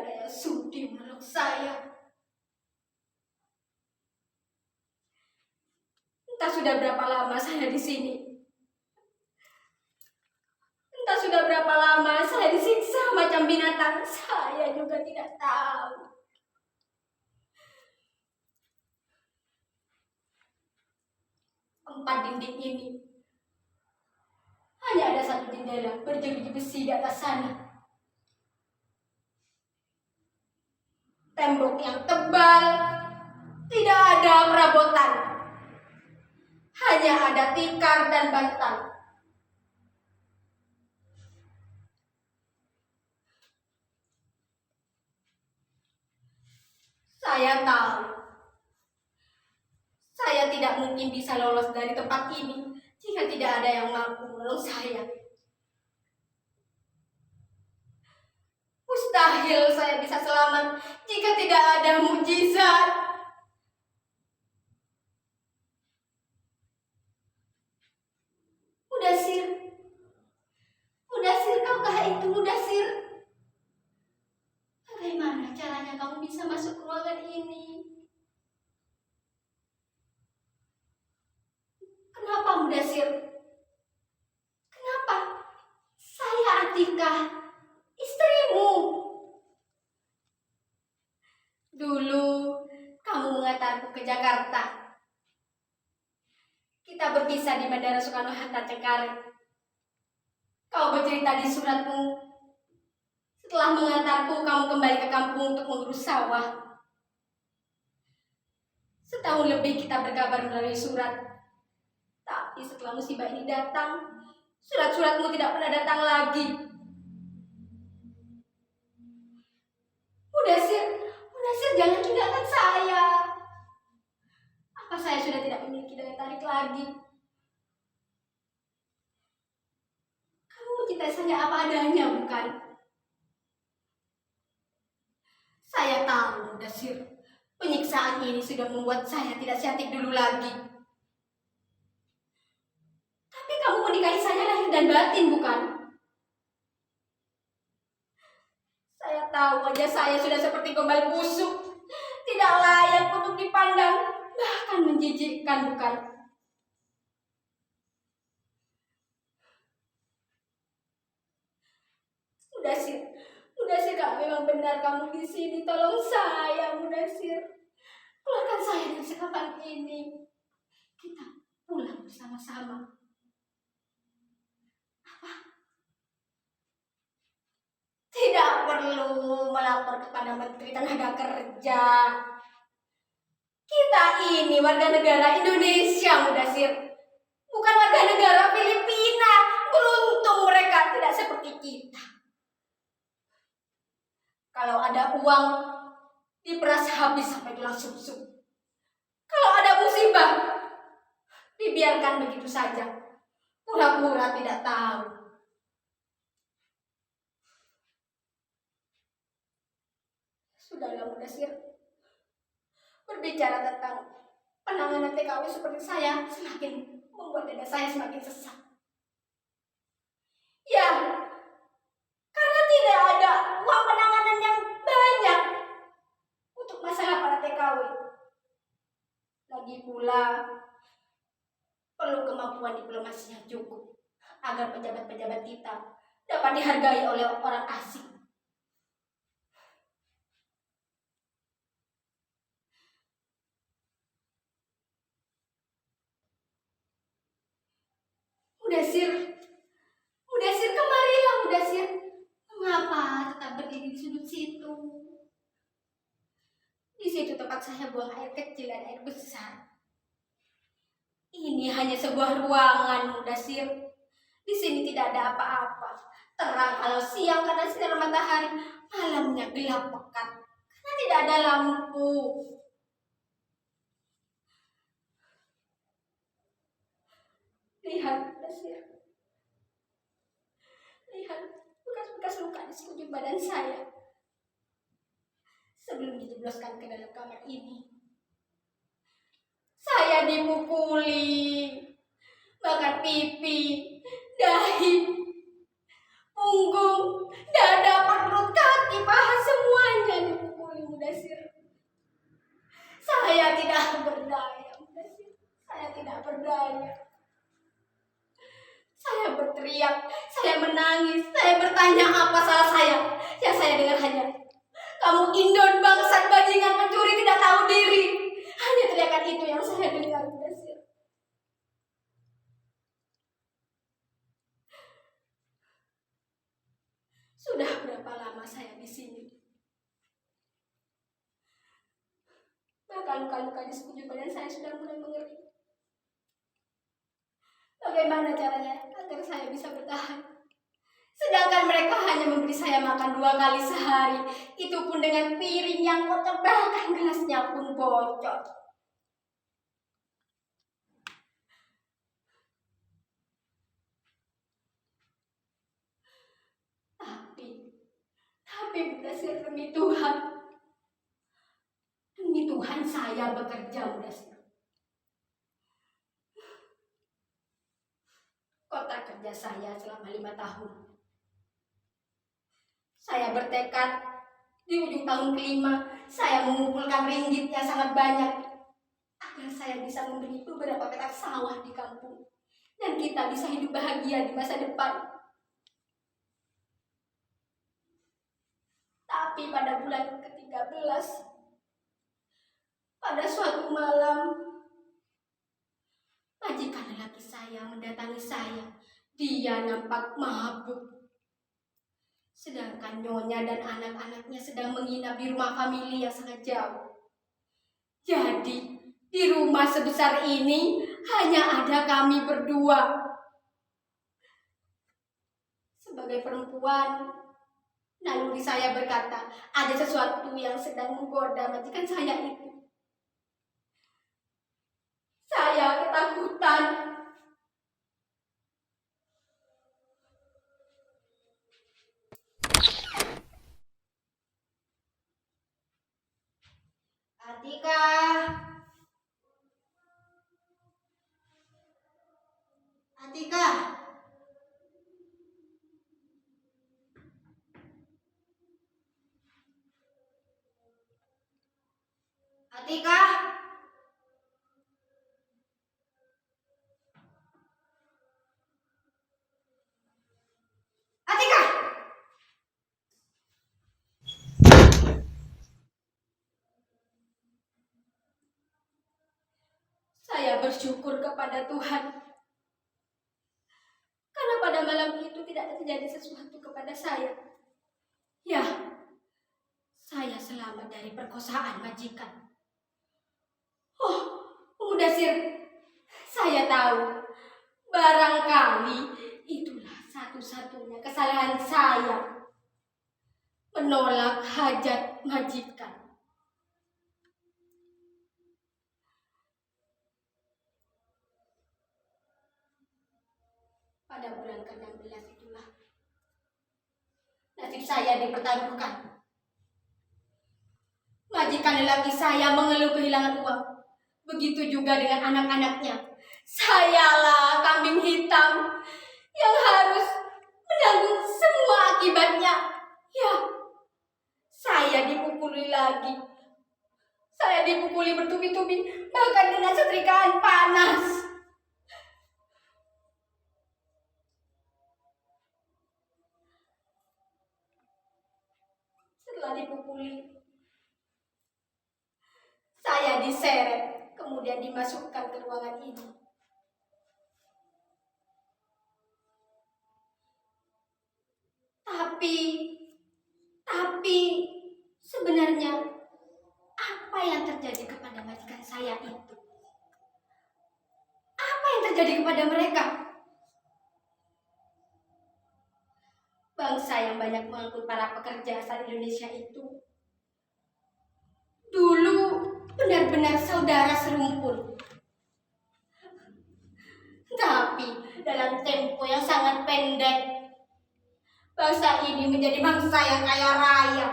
ada yang sudi meluk saya. Entah sudah berapa lama saya di sini. Entah sudah berapa lama saya disiksa macam binatang. Saya juga tidak tahu. Empat dinding ini hanya ada satu jendela berjeruji besi di atas sana. Tembok yang tebal, tidak ada perabotan. Hanya ada tikar dan bantal. Saya tahu, saya tidak mungkin bisa lolos dari tempat ini jika tidak ada yang mampu menolong saya. Mustahil saya bisa selamat jika tidak ada mukjizat. Mudasir, kaukah itu Mudasir? Bagaimana caranya kamu bisa masuk ke ruangan ini? Kenapa Mudasir? Kenapa? Saya Atikah, istrimu. Dulu kamu mengantarku ke Jakarta. Kita berpisah di Bandara Soekarno-Hatta Cengkareng. Kau bercerita di suratmu, setelah mengantarku kamu kembali ke kampung untuk mengurus sawah. Setahun lebih kita berkabar melalui surat. Tapi setelah musibah ini datang, surat-suratmu tidak pernah datang lagi. Mudasir, jangan tinggalkan saya. Apa saya sudah tidak memiliki daya tarik lagi? Kamu mencintai saya apa adanya, bukan? Saya tahu, Mudasir, penyiksaan ini sudah membuat saya tidak cantik dulu lagi. Tapi kamu menikahi saya lahir dan batin, bukan? Saya tahu wajah saya sudah seperti gombal busuk, tidak layak untuk dipandang, bahkan menjijikkan, bukan? Mudasir, kalau memang benar kamu di sini, tolong saya, Mudasir. Keluarkan saya dari sekapan ini. Kita pulang bersama-sama. Apa? Tidak perlu melapor kepada Menteri Tenaga Kerja. Kita ini warga negara Indonesia, Mudasir. Bukan warga negara Filipina. Beruntung mereka tidak seperti kita. Kalau ada uang, diperas habis sampai tulang sumsum. Kalau ada musibah, dibiarkan begitu saja. Pura-pura tidak tahu. Sudahlah, Mudasir. Berbicara tentang penanganan TKW seperti saya semakin membuat dada saya semakin sesak. Ya, karena tidak ada uang penanganan yang banyak untuk masalah para TKW. Lagi pula perlu kemampuan diplomasi yang cukup agar pejabat-pejabat kita dapat dihargai oleh orang asing. Mudasir, kemarilah Mudasir. Mengapa tetap berdiri di sudut situ? Di situ tempat saya buang air kecil dan air besar. Ini hanya sebuah ruangan, Mudasir. Di sini tidak ada apa-apa. Terang kalau siang karena sinar matahari, malamnya gelap pekat karena tidak ada lampu. Lihat, Mudasir. Lihat bekas-bekas luka di sekujur badan saya sebelum dijebloskan ke dalam kamar ini. Saya dipukuli, bahkan pipi, dahi, punggung, dada, perut, kaki, paha, semuanya. menangis. Saya bertanya apa salah saya. Yang saya dengar hanya, kamu indon bangsat bajingan pencuri tidak tahu diri. Hanya teriakan itu yang saya dengar. Sudah berapa lama saya di sini? Bahkan luka-luka di sekujur badan saya sudah mulai mengering. Bagaimana caranya agar saya bisa bertahan? Sedangkan mereka hanya memberi saya makan 2 kali sehari. Itu pun dengan piring yang kotor, bahkan gelasnya pun bocor. Tapi Bunda Sir, demi Tuhan. Demi Tuhan saya bekerja, Bunda Sir. Kontrak kerja saya selama 5 tahun. Saya bertekad di ujung tahun kelima saya mengumpulkan ringgit yang sangat banyak agar saya bisa membeli beberapa petak sawah di kampung dan kita bisa hidup bahagia di masa depan. Tapi pada bulan ke-13, pada suatu malam, majikan lelaki saya mendatangi saya. Dia nampak mabuk. Sedangkan nyonya dan anak-anaknya sedang menginap di rumah famili yang sangat jauh. Jadi, di rumah sebesar ini hanya ada kami berdua. Sebagai perempuan, naluri saya berkata, ada sesuatu yang sedang menggoda majikan saya itu. Saya ketakutan. Atika. Atika. Atika. Atika. Saya bersyukur kepada Tuhan. Karena pada malam itu tidak terjadi sesuatu kepada saya. Ya, saya selamat dari perkosaan majikan. Oh, Mudasir, saya tahu. Barangkali itulah satu-satunya kesalahan saya. Menolak hajat majikan. Pada bulan ke-16 itulah nasib saya dipertaruhkan. Majikan lelaki saya mengeluh kehilangan uang. Begitu juga dengan anak-anaknya. Sayalah kambing hitam yang harus menanggung semua akibatnya. Ya, saya dipukuli lagi. Saya dipukuli bertubi-tubi, bahkan dengan setrikaan panas. Setelah dipukuli, saya diseret, kemudian dimasukkan ke ruangan ini. Tapi sebenarnya apa yang terjadi kepada majikan saya itu? Apa yang terjadi kepada mereka? Bangsa yang banyak mengangkut para pekerja asal Indonesia itu dulu benar-benar saudara serumpun. Tapi dalam tempo yang sangat pendek, bangsa ini menjadi bangsa yang kaya raya.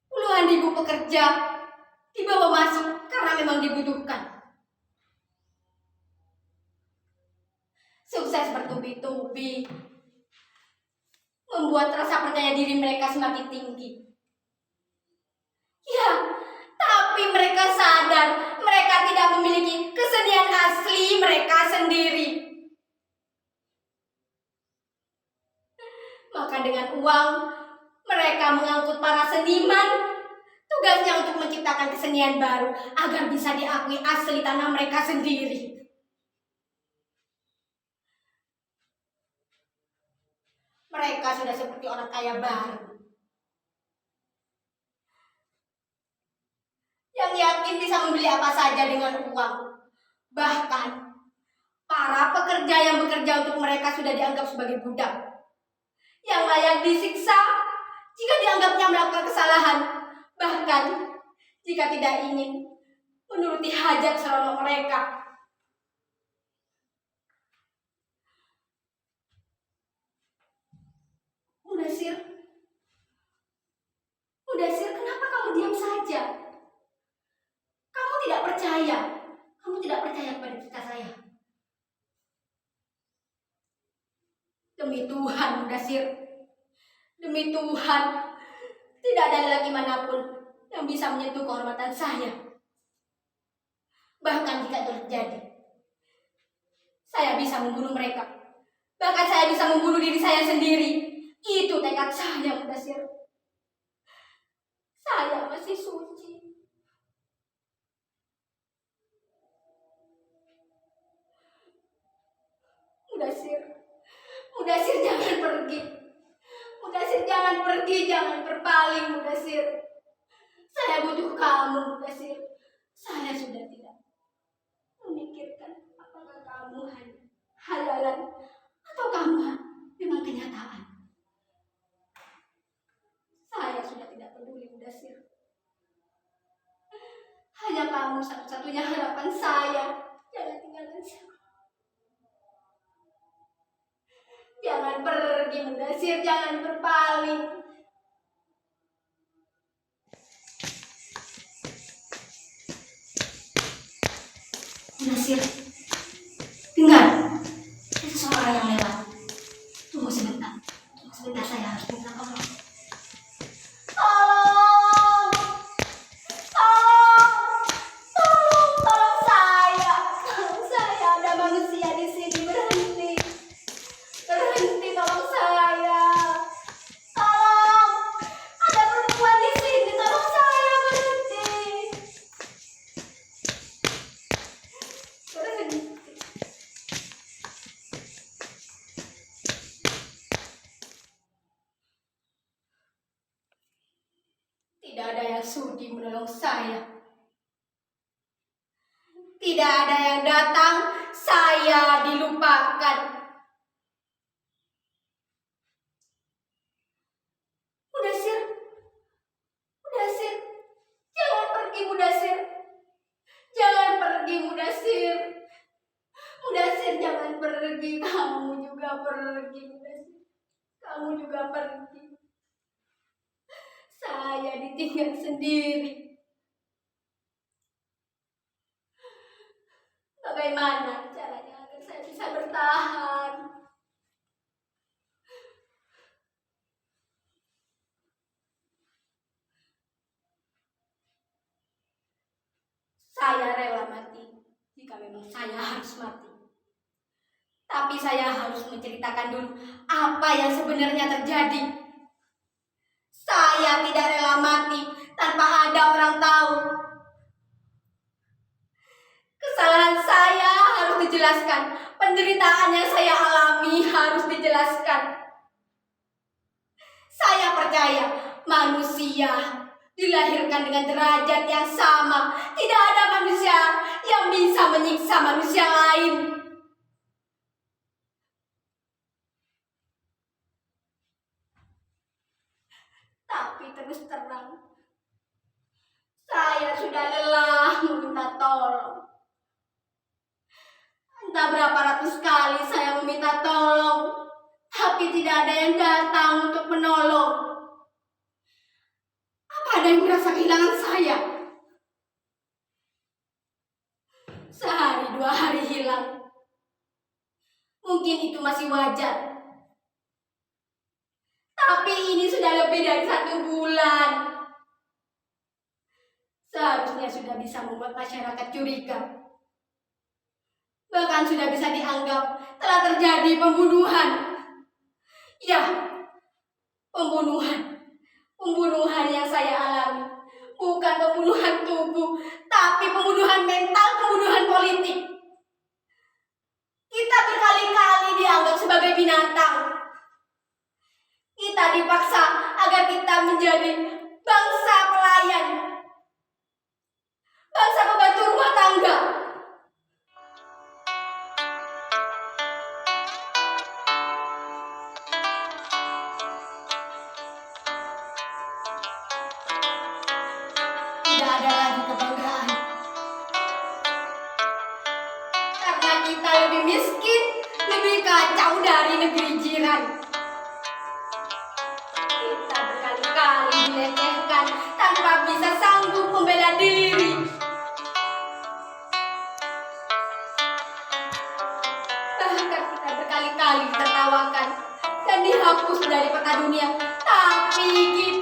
Puluhan ribu pekerja dibawa masuk karena memang dibutuhkan. Sukses bertubi-tubi, membuat rasa percaya diri mereka semakin tinggi. Ya, tapi mereka sadar mereka tidak memiliki kesenian asli mereka sendiri. Maka dengan uang, mereka mengangkut para seniman. Tugasnya untuk menciptakan kesenian baru agar bisa diakui asli tanah mereka sendiri. Mereka sudah seperti orang kaya baru yang yakin bisa membeli apa saja dengan uang. Bahkan para pekerja yang bekerja untuk mereka sudah dianggap sebagai budak yang layak disiksa jika dianggapnya melakukan kesalahan, bahkan jika tidak ingin menuruti hajat seronok mereka. Mudasir, kenapa kamu diam saja? Kamu tidak percaya kepada cerita saya. Demi Tuhan, Mudasir, demi Tuhan, tidak ada lelaki manapun yang bisa menyentuh kehormatan saya. Bahkan jika itu terjadi, saya bisa membunuh mereka. Bahkan saya bisa membunuh diri saya sendiri. Itu tekad saya, Mudasir. Saya masih suci. Mudasir jangan pergi. Mudasir jangan pergi, jangan berpaling, Mudasir. Saya butuh kamu, Mudasir. Saya sudah tidak memikirkan apakah kamu hanya hayalan atau kamu memang kenyataan. Saya sudah tidak peduli, Mudasir. Hanya kamu satu-satunya harapan saya. Jangan tinggalkan saya. Jangan pergi, Mudasir, jangan berpaling. Mudasir, dengar. Ada seseorang yang lewat. Tunggu sebentar saya harus minta tolong. Tolong saya. Ada manusia di sini, berhenti, tolong saya. Tolong, ada perempuan di sini, tolong saya, berhenti. Tidak ada yang sudi menolong saya. Tidak ada yang datang, saya dilupakan. Mudasir, jangan pergi, Mudasir. Jangan pergi, Mudasir. Mudasir, jangan pergi. Kamu juga pergi, Mudasir. Kamu juga pergi. Saya ditinggal sendiri. Bagaimana caranya agar saya bisa bertahan? Saya rela mati jika memang saya harus mati. Tapi saya harus menceritakan dulu apa yang sebenarnya terjadi. Saya tidak rela mati tanpa ada orang tahu. Kesalahan saya harus dijelaskan. Penderitaan yang saya alami harus dijelaskan. Saya percaya manusia dilahirkan dengan derajat yang sama. Tidak ada manusia yang bisa menyiksa manusia lain. Tapi terus terang, saya sudah lelah meminta tolong. Entah berapa ratus kali saya meminta tolong, tapi tidak ada yang datang untuk menolong. Apa ada yang merasa kehilangan saya? Sehari, 2 hari hilang. Mungkin itu masih wajar. Tapi ini sudah lebih dari 1 bulan. Seharusnya sudah bisa membuat masyarakat curiga. Bahkan sudah bisa dianggap telah terjadi pembunuhan. Ya, Pembunuhan. Pembunuhan yang saya alami bukan pembunuhan tubuh, tapi pembunuhan mental, pembunuhan politik. Kita berkali-kali dianggap sebagai binatang. Kita dipaksa agar kita menjadi bangsa pelayan, bangsa pembantu rumah tangga. Tidak ada lagi kebanggaan. Karena kita lebih miskin, lebih kacau dari negeri jiran. Kita berkali-kali dilecehkan tanpa bisa sanggup membela diri. Bahkan kita berkali-kali ditertawakan dan dihapus dari peta dunia. Tapi kita